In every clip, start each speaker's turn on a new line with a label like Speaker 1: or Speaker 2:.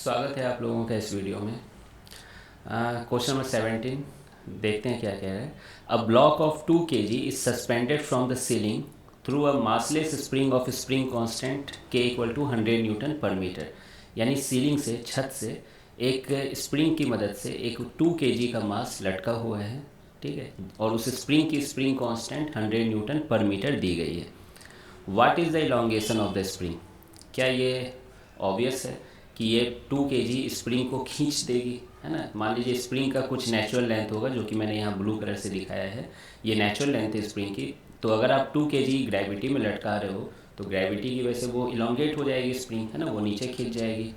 Speaker 1: स्वागत है आप लोगों का इस वीडियो में। क्वेश्चन नंबर 17 देखते हैं क्या कह रहा है। A block of 2 kg is suspended from the ceiling through a massless spring of spring constant के इक्वल टू 100 न्यूटन पर मीटर। यानी सीलिंग से, छत से एक स्प्रिंग की मदद से एक 2 kg का मास लटका हुआ है, ठीक है, और उस स्प्रिंग की स्प्रिंग कांस्टेंट 100 न्यूटन पर मीटर दी गई है। What is the elongation of the spring? क्या ये ऑब्वियस है कि ये 2 kg स्प्रिंग को खींच देगी, है ना। मान लीजिए स्प्रिंग का कुछ नेचुरल लेंथ होगा, जो कि मैंने यहाँ ब्लू कलर से दिखाया है। ये नेचुरल लेंथ है स्प्रिंग की। तो अगर आप 2 kg ग्रेविटी में लटका रहे हो तो ग्रेविटी की वजह से वो इलोंगेट हो जाएगी स्प्रिंग, है ना, वो नीचे खींच जाएगी।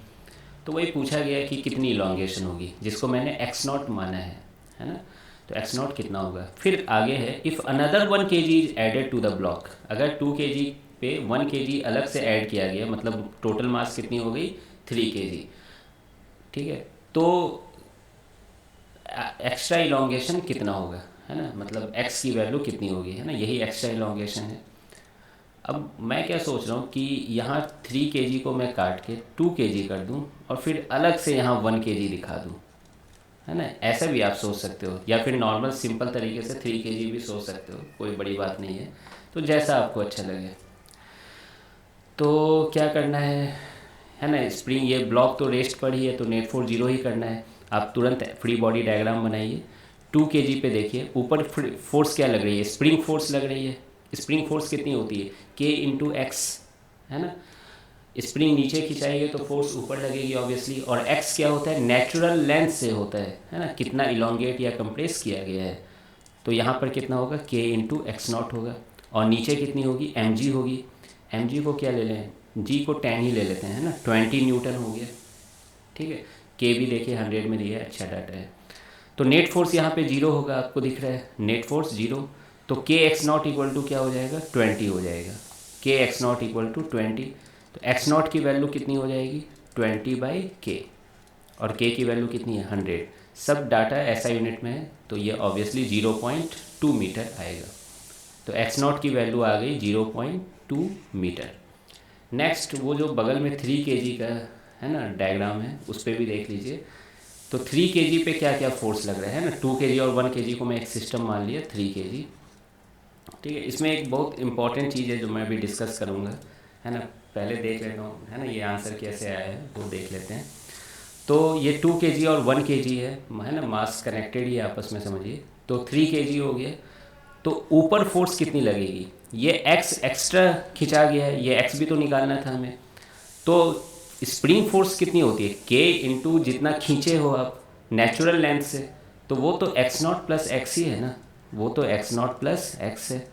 Speaker 1: तो वही पूछा गया है कि कितनी इलोंगेशन होगी, जिसको मैंने x0 माना है ना। तो x0 कितना होगा। फिर आगे है, if another 1 kg is added to the block. अगर 2 kg पे 1 kg अलग से ऐड किया गया, मतलब टोटल मास कितनी हो गई, 3 kg, ठीक है। तो एक्स्ट्रा इलोंगेशन कितना होगा, है ना, मतलब x की वैल्यू कितनी होगी, है ना, यही एक्स्ट्रा इलोंगेशन है। अब मैं क्या सोच रहा हूँ कि यहाँ 3 kg को मैं काट के 2 kg कर दूँ और फिर अलग से यहाँ 1 kg दिखा दूँ, है ना। ऐसा भी आप सोच सकते हो, या फिर नॉर्मल सिंपल तरीके से 3 kg भी सोच सकते हो, कोई बड़ी बात नहीं है। तो जैसा आपको अच्छा लगे। तो क्या करना है ना, स्प्रिंग ये ब्लॉक तो रेस्ट पर ही है, तो नेट फोर्स 0 ही करना है। आप तुरंत फ्री बॉडी डायग्राम बनाइए। 2 kg पे देखिए ऊपर फोर्स क्या लग रही है, स्प्रिंग फोर्स लग रही है। स्प्रिंग फोर्स कितनी होती है, K इंटू एक्स, है ना। स्प्रिंग नीचे खिंचाएंगे तो फोर्स ऊपर लगेगी ऑब्वियसली, और x क्या होता है, नेचुरल लेंथ से होता है ना, कितना इलोंगेट या कंप्रेस किया गया है। तो यहाँ पर कितना होगा, K इंटू एक्स नॉट होगा, और नीचे कितनी होगी, mg होगी। mg को क्या ले लें, g को 10 ही ले लेते हैं, है ना, 20 न्यूटन हो गया, ठीक है। K भी देखिए 100 में दिया है, अच्छा डाटा है। तो नेट फोर्स यहाँ पे 0 होगा, आपको दिख रहा है नेट फोर्स 0। तो के एक्स नॉट इक्वल टू क्या हो जाएगा, 20 हो जाएगा। के एक्स नॉट इक्वल टू 20। तो एक्स नॉट की वैल्यू कितनी हो जाएगी, 20/k, और k की वैल्यू कितनी है, 100। सब डाटा ऐसा यूनिट में है, तो ये ऑब्वियसली 0.2 मीटर आएगा। तो एक्स नॉट की वैल्यू आ गई 0.2 मीटर। नेक्स्ट वो जो बगल में 3 kg का है ना डायग्राम है, उस पर भी देख लीजिए। तो 3 kg पे क्या क्या फोर्स लग रहा है ना, 2 kg और 1 kg को मैं एक सिस्टम मान लिया, 3 kg, ठीक है। इसमें एक बहुत इंपॉर्टेंट चीज़ है जो मैं अभी डिस्कस करूँगा, है ना। पहले देख लेता हूँ, है ना, ये आंसर कैसे आया है वो देख लेते हैं। तो ये 2 kg और 1 kg है ना, मास कनेक्टेड ही आपस में, समझिए। तो 3 kg हो गया। तो ऊपर फोर्स कितनी लगेगी, ये x एक्स्ट्रा खिंचा गया है, ये x भी तो निकालना था हमें। तो स्प्रिंग फोर्स कितनी होती है, k इंटू जितना खींचे हो आप नेचुरल लेंथ से, तो वो तो x नॉट प्लस एक्स ही है ना, वो तो x नॉट प्लस एक्स है।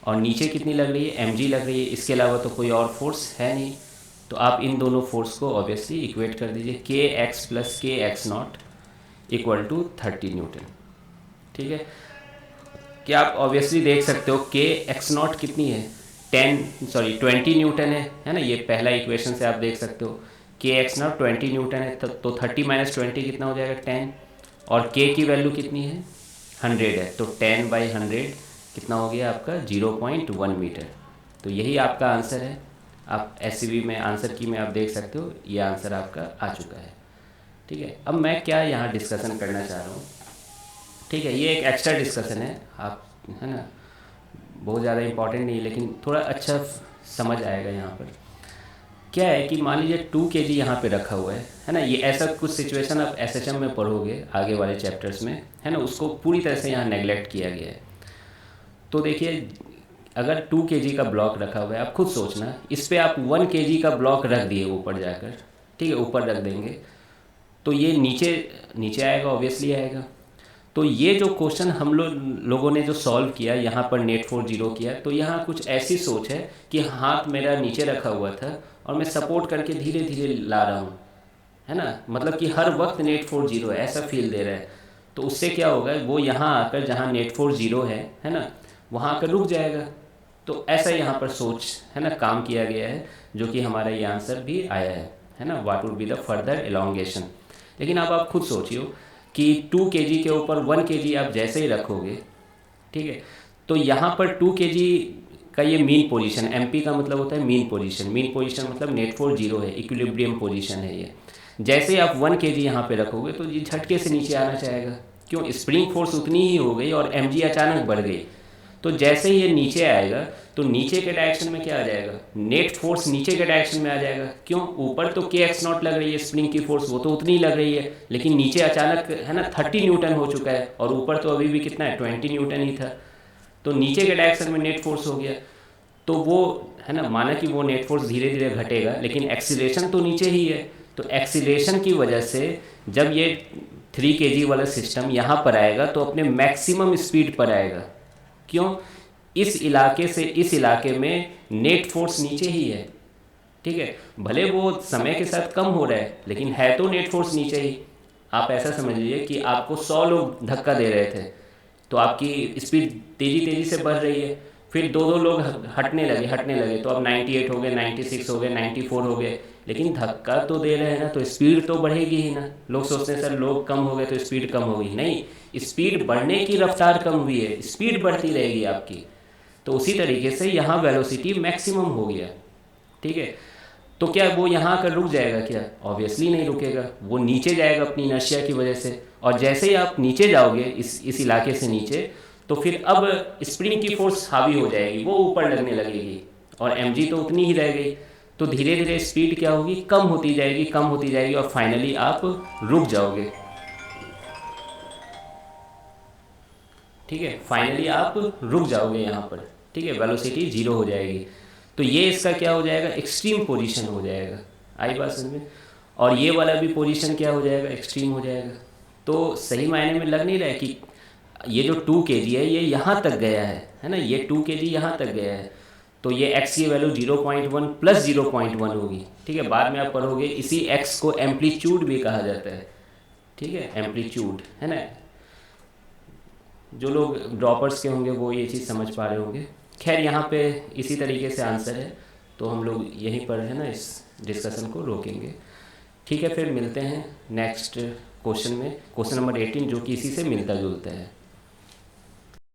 Speaker 1: और नीचे कितनी लग रही है, mg लग रही है, इसके अलावा तो कोई और फोर्स है नहीं। तो आप इन दोनों फोर्स को ऑब्वियसली इक्वेट कर दीजिए, k x plus k x naught equal to 30 newton, ठीक है। क्या आप ऑब्वियसली देख सकते हो के एक्स नॉट कितनी है, 20 न्यूटन है ना। ये पहला इक्वेशन से आप देख सकते हो, के एक्स नॉट 20 न्यूटन है, तो 30 माइनस 20 कितना हो जाएगा, 10। और के की वैल्यू कितनी है, 100 है, तो 10/100 कितना हो गया आपका, 0.1 मीटर। तो यही आपका आंसर है। आप एससीबी में आंसर की में आप देख सकते हो, ये आंसर आपका आ चुका है, ठीक है। अब मैं क्या यहाँ डिस्कशन करना चाह रहा हूँ, ठीक है, ये एक एक्स्ट्रा डिस्कशन है, आप, है ना, बहुत ज़्यादा इंपॉर्टेंट नहीं है, लेकिन थोड़ा अच्छा समझ आएगा यहाँ पर। क्या है कि मान लीजिए 2 kg यहाँ पे रखा हुआ है ना, ये ऐसा कुछ सिचुएशन आप एसएचएम में पढ़ोगे आगे वाले चैप्टर्स में, है ना, उसको पूरी तरह से यहाँ नेगलेक्ट किया गया है। तो देखिए, अगर 2 kg का ब्लॉक रखा हुआ है, आप खुद सोचना, इस पर आप 1 kg का ब्लॉक रख दिए ऊपर जाकर, ठीक है, ऊपर रख देंगे, तो ये नीचे नीचे आएगा, ऑब्वियसली आएगा। तो ये जो क्वेश्चन हम लोगों ने जो सॉल्व किया, यहाँ पर नेट फोर्स 0 किया, तो यहाँ कुछ ऐसी सोच है कि हाथ मेरा नीचे रखा हुआ था और मैं सपोर्ट करके धीरे धीरे ला रहा हूँ, है ना, मतलब कि हर वक्त नेट फोर्स 0 है ऐसा फील दे रहा है। तो उससे क्या होगा, वो यहाँ आकर जहाँ नेट फोर्स 0 है ना, वहाँ आकर रुक जाएगा। तो ऐसा यहाँ पर सोच, है ना, काम किया गया है, जो कि हमारा ये आंसर भी आया है ना, what would be the further elongation. लेकिन अब आप खुद सोचिए कि 2 kg के ऊपर 1 kg आप जैसे ही रखोगे, ठीक है, तो यहाँ पर 2 kg का ये मीन पोजीशन, MP का मतलब होता है मीन पोजीशन, मीन पोजीशन मतलब नेट फोर्स 0 है, इक्विलिब्रियम पोजीशन है ये। जैसे ही आप 1 kg यहाँ पे रखोगे तो ये झटके से नीचे आना चाहेगा। क्यों? स्प्रिंग फोर्स उतनी ही हो गई और mg अचानक बढ़ गई। तो जैसे ही ये नीचे आएगा तो नीचे के डायरेक्शन में क्या आ जाएगा? नेट फोर्स नीचे के डायरेक्शन में आ जाएगा। क्यों? ऊपर तो के एक्स नॉट लग रही है स्प्रिंग की फोर्स, वो तो उतनी ही लग रही है, लेकिन नीचे अचानक है ना 30 न्यूटन हो चुका है और ऊपर तो अभी भी कितना है 20 न्यूटन ही था। तो नीचे के डायरेक्शन में नेट फोर्स हो गया। तो वो है ना, माना कि वो नेट फोर्स धीरे धीरे घटेगा लेकिन एक्सीलरेशन तो नीचे ही है। तो एक्सीलरेशन की वजह से जब ये 3 kg वाला सिस्टम यहाँ पर आएगा तो अपने मैक्सिमम स्पीड पर आएगा। क्यों? इस इलाके से इस इलाके में नेट फोर्स नीचे ही है। ठीक है, भले वो समय के साथ कम हो रहा है लेकिन है तो नेट फोर्स नीचे ही। आप ऐसा समझ लीजिए कि आपको 100 लोग धक्का दे रहे थे तो आपकी स्पीड तेज़ी तेज़ी से बढ़ रही है, फिर दो दो लोग हटने लगे तो अब 98 हो गए, 96 हो गए, 94 हो गए, लेकिन धक्का तो दे रहे हैं ना, तो स्पीड तो बढ़ेगी ही ना। लोग सोचते हैं सर लोग कम हो गए तो स्पीड कम हो गई, नहीं, स्पीड बढ़ने की रफ्तार कम हुई है, स्पीड बढ़ती रहेगी आपकी। तो उसी तरीके से यहाँ वेलोसिटी मैक्सिमम हो गया। ठीक है, तो क्या वो यहाँ आकर रुक जाएगा क्या? ऑब्वियसली नहीं रुकेगा, वो नीचे जाएगा अपनी इनर्शिया की वजह से। और जैसे ही आप नीचे जाओगे इस इलाके से नीचे, तो फिर अब स्प्रिंग की फोर्स हावी हो जाएगी, वो ऊपर लगने लगेगी और mg तो उतनी ही रह गई। तो धीरे धीरे स्पीड क्या होगी? कम होती जाएगी, कम होती जाएगी और फाइनली आप रुक जाओगे। ठीक है, फाइनली आप रुक जाओगे यहाँ पर। ठीक है, वेलोसिटी 0 हो जाएगी। तो ये इसका क्या हो जाएगा? एक्सट्रीम पोजीशन हो जाएगा। आई बात समझ में? और ये वाला भी पोजीशन क्या हो जाएगा? एक्सट्रीम हो जाएगा। तो सही मायने में लग नहीं रहा है कि ये जो 2 kg है ये यहाँ तक गया है ना, ये 2 kg यहाँ तक गया है, तो ये x की वैल्यू 0.1 प्लस 0.1 होगी। ठीक है, बाद में आप पढ़ोगे इसी x को एम्पलीट्यूड भी कहा जाता है। ठीक है, एम्पलीट्यूड है ना, जो लोग ड्रॉपर्स के होंगे वो ये चीज़ समझ पा रहे होंगे। खैर यहाँ पे इसी तरीके से आंसर है, तो हम लोग यहीं पर है ना इस डिस्कशन को रोकेंगे। ठीक है, फिर मिलते हैं नेक्स्ट क्वेश्चन में, क्वेश्चन नंबर 18, जो कि इसी से मिलता जुलता है।